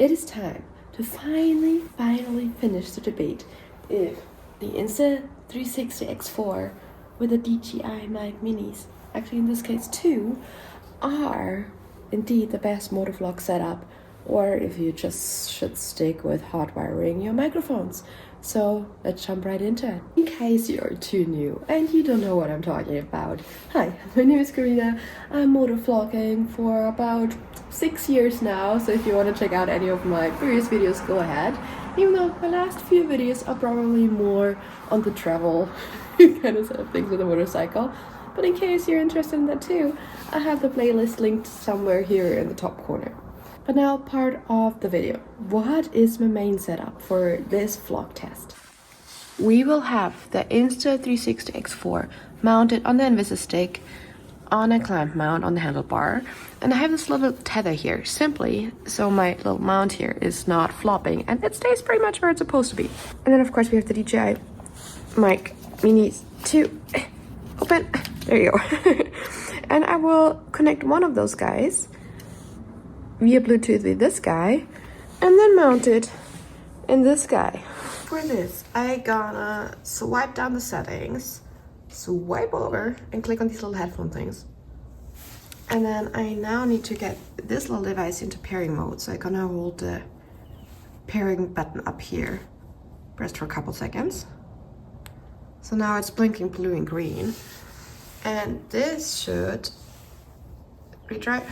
It is time to finally finish the debate if the Insta360 X4 with the DJI Mic Minis, actually in this case 2, are indeed the best motovlog setup, or if you just should stick with hot wiring your microphones. So let's jump right into it. In case you're too new and you don't know what I'm talking about, hi, my name is Corinna. I'm motovlogging for about 6 years now, so if you want to check out any of my previous videos, go ahead. Even though my last few videos are probably more on the travel kind of side of things with a motorcycle. But in case you're interested in that too, I have the playlist linked somewhere here in the top corner. But now part of the video. What is my main setup for this vlog test? We will have the Insta360 X4 mounted on the Invisa stick on a clamp mount on the handlebar. And I have this little tether here, simply so my little mount here is not flopping and it stays pretty much where it's supposed to be. And then of course we have the DJI Mic Mini 2. Open. There you go. And I will connect one of those guys via Bluetooth with this guy and then mount it in this guy. For this, I gonna swipe down the settings, swipe over and click on these little headphone things. And then I now need to get this little device into pairing mode. So I'm gonna hold the pairing button up here, press for a couple seconds. So now it's blinking blue and green. And this should retry.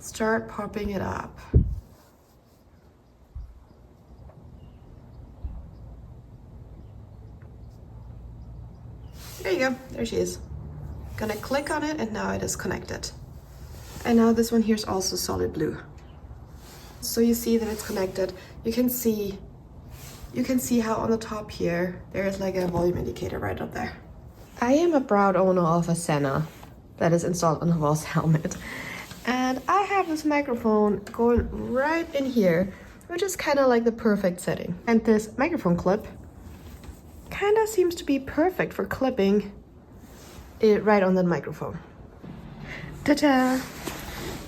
Start popping it up. There you go, there she is. Gonna click on it and now it is connected. And now this one here is also solid blue. So you see that it's connected. You can see how on the top here, there is like a volume indicator right up there. I am a proud owner of a Senna that is installed on the Voss helmet. And I have this microphone going right in here, which is kind of like the perfect setting. And this microphone clip kind of seems to be perfect for clipping it right on the microphone. Ta-da!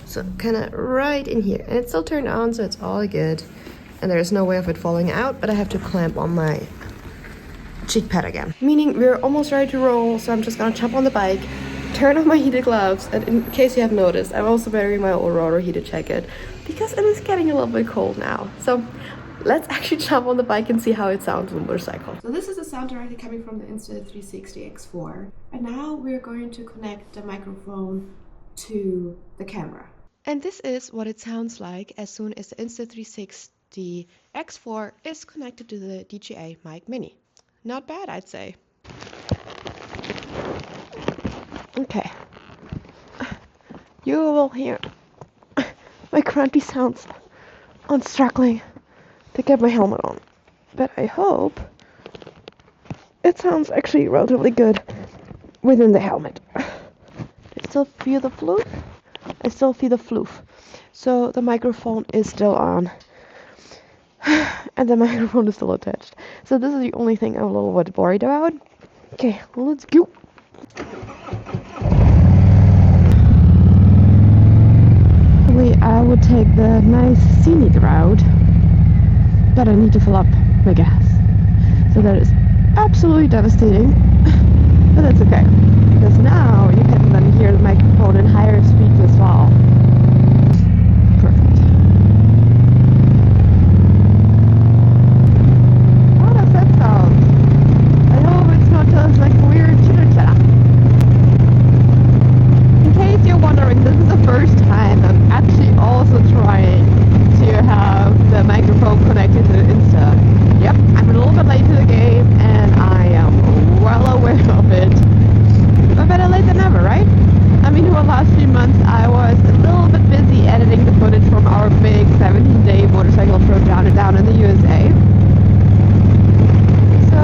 So kind of right in here. And it's still turned on, so it's all good. And there's no way of it falling out, but I have to clamp on my cheek pad again. Meaning we're almost ready to roll, so I'm just gonna jump on the bike, turn on my heated gloves, and in case you have noticed, I'm also wearing my old rotor heated jacket because it is getting a little bit cold now. So let's actually jump on the bike and see how it sounds on the motorcycle. So this is the sound directly coming from the Insta360 X4. And now we're going to connect the microphone to the camera. And this is what it sounds like as soon as the Insta360 X4 is connected to the DJI Mic Mini. Not bad, I'd say. Okay, you will hear my crunchy sounds on struggling to get my helmet on, but I hope it sounds actually relatively good within the helmet. I still feel the floof. So the microphone is still on and the microphone is still attached. So this is the only thing I'm a little bit worried about. Okay, well, let's go. I would take the nice scenic route, but I need to fill up my gas. So that is absolutely devastating, but that's okay, because now you can then hear the microphone in higher speeds as well. Perfect. How does that sound? I hope it's not just like weird chitter-chatter. In case you're wondering, this is the first time I'm actually also trying to have the microphone connected to the Insta. Yep, I'm a little bit late to the game and I am well aware of it. But better late than never, right? I mean, for the last few months I was a little bit busy editing the footage from our big 17-day motorcycle trip down in the USA. So,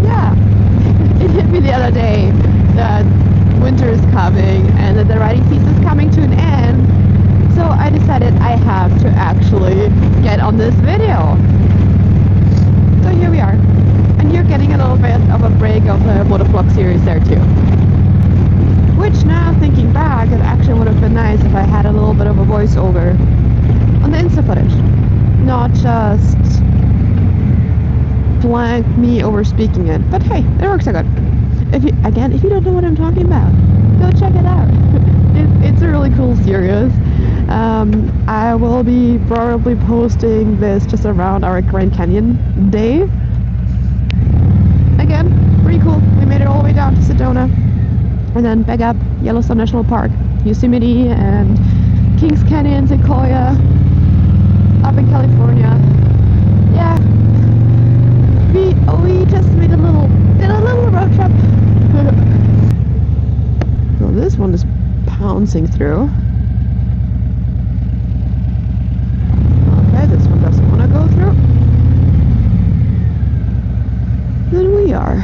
yeah, it hit me the other day that winter is coming and that the riding season is coming to an end. So I decided I have to actually get on this video. So here we are. And you're getting a little bit of a break of the motovlog series there too. Which now thinking back, it actually would have been nice if I had a little bit of a voiceover on the Insta footage, not just blank me over speaking it. But hey, it works out good. If you don't know what I'm talking about, go check it out. It's a really cool series. I will be probably posting this just around our Grand Canyon day. Again, pretty cool. We made it all the way down to Sedona, and then back up Yellowstone National Park, Yosemite, and Kings Canyon, Sequoia, up in California. Yeah, we just made a little road trip. Well, this one is pouncing through. Okay, this one doesn't want to go through. Then we are.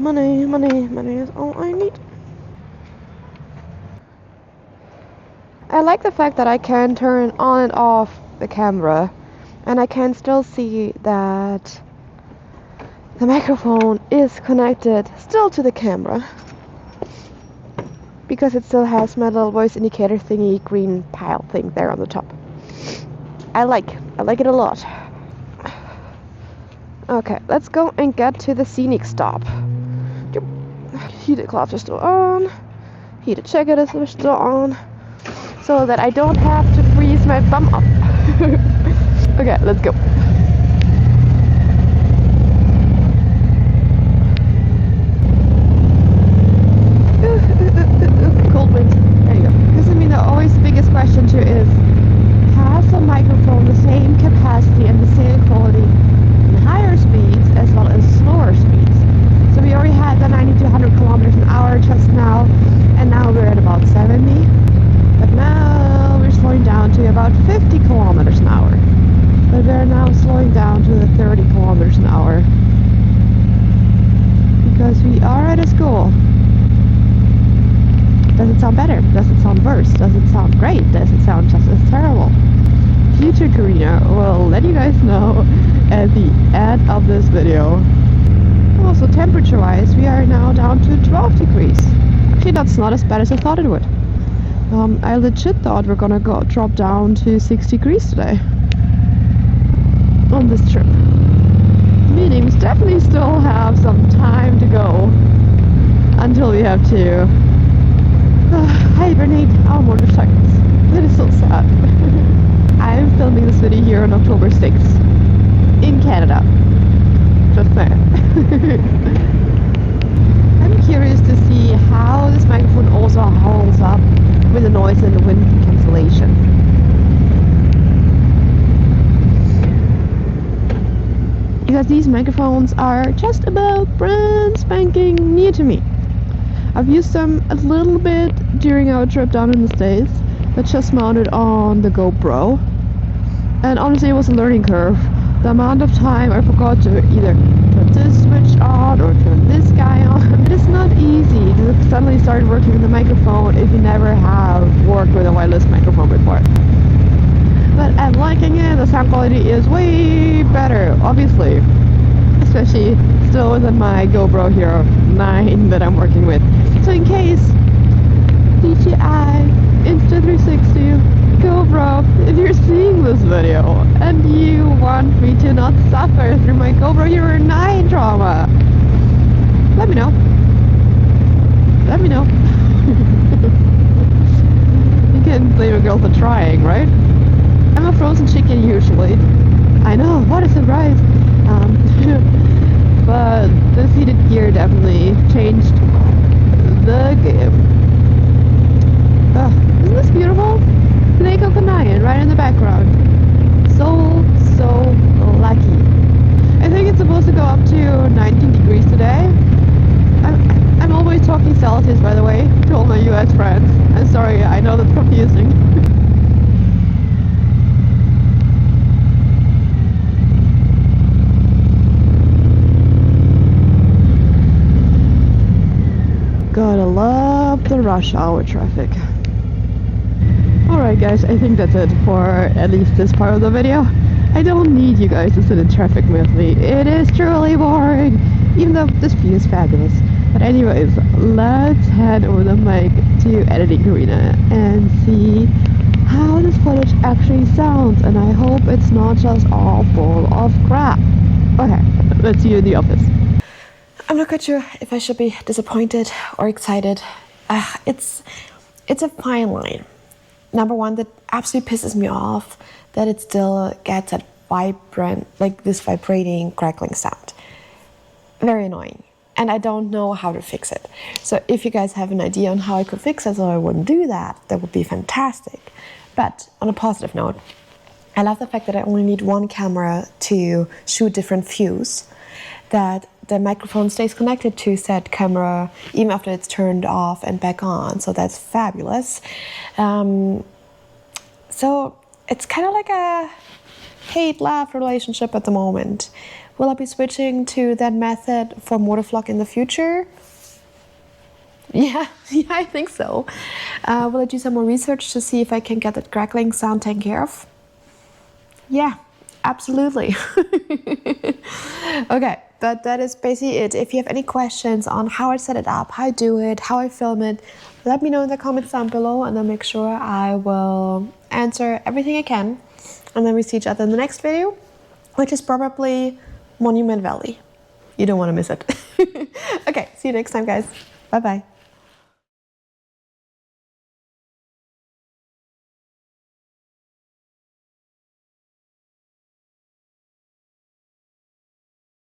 Money is all I need. I like the fact that I can turn on and off the camera, and I can still see that the microphone is connected still to the camera, because it still has my little voice indicator thingy green pile thing there on the top. I like it a lot. Okay, let's go and get to the Scenic stop. Heated cloths are still on. Heated jacket is still on. So that I don't have to freeze my bum up. Okay, let's go. Cold wind. There you go. Because I mean, always the biggest question too is, has the microphone the same capacity and the same quality in higher speeds as well as slower speeds? So we already had the 90 to 100 kilometers an hour just now, and now we're at about 70. But now we're slowing down to about 50 kilometers an hour. But we're now slowing down to the 30 kilometers an hour. Because we are at a school. Does it sound better? Does it sound worse? Does it sound great? Does it sound just as terrible? Future Corinna will let you guys know at the end of this video. Also, temperature-wise, we are now down to 12 degrees. Actually, that's not as bad as I thought it would. I legit thought we're gonna drop down to 6 degrees today on this trip. Meaning we definitely still have some time to go until we have to hibernate our motorcycles. That is so sad. I'm filming this video here on October 6th in Canada. Just saying. I'm curious to see how this microphone also holds up with the noise and the wind cancellation. Because these microphones are just about brand spanking new to me. I've used them a little bit during our trip down in the States, but just mounted on the GoPro. And honestly, it was a learning curve. The amount of time I forgot to either turn this switch on or turn this guy on. It is not easy to suddenly start working with the microphone if you never have worked with a wireless microphone before. But I'm liking it. The sound quality is way better, obviously. Especially still within my GoPro Hero 9 that I'm working with. So in case DJI Insta360 GoPro, if you're seeing this video and you want me to not suffer through my GoPro Hero 9 trauma, let me know. Let me know. You can blame a girl for trying, right? I'm a frozen chicken usually. I know, what a surprise. But this heated gear definitely changed the game. Isn't this beautiful? Lake of Corinnain right in the background. So lucky. I think it's supposed to go up to 19 degrees today. I'm always talking Celsius, by the way, to all my US friends. I'm sorry, I know that's confusing. Gotta love the rush hour traffic. Alright guys, I think that's it for at least this part of the video. I don't need you guys to sit in traffic with me. It is truly boring, even though this view is fabulous. But anyways, let's head over the mic to editing Corinna and see how this footage actually sounds, and I hope it's not just all full of crap. Okay, let's see you in the office. I'm not quite sure if I should be disappointed or excited. It's a fine line. Number one, that absolutely pisses me off that it still gets that vibrant, like this vibrating, crackling sound. Very annoying. And I don't know how to fix it. So if you guys have an idea on how I could fix it so I wouldn't do that, that would be fantastic. But on a positive note, I love the fact that I only need one camera to shoot different views, that the microphone stays connected to said camera even after it's turned off and back on. So that's fabulous. So it's kind of like a hate-love relationship at the moment. Will I be switching to that method for motovlog in the future? Yeah, I think so. Will I do some more research to see if I can get that crackling sound taken care of? Yeah, absolutely. Okay, but that is basically it. If you have any questions on how I set it up, how I do it, how I film it, let me know in the comments down below, and I'll make sure I will answer everything I can. And then we see each other in the next video, which is probably Monument Valley. You don't want to miss it. Okay, see you next time, guys. Bye-bye.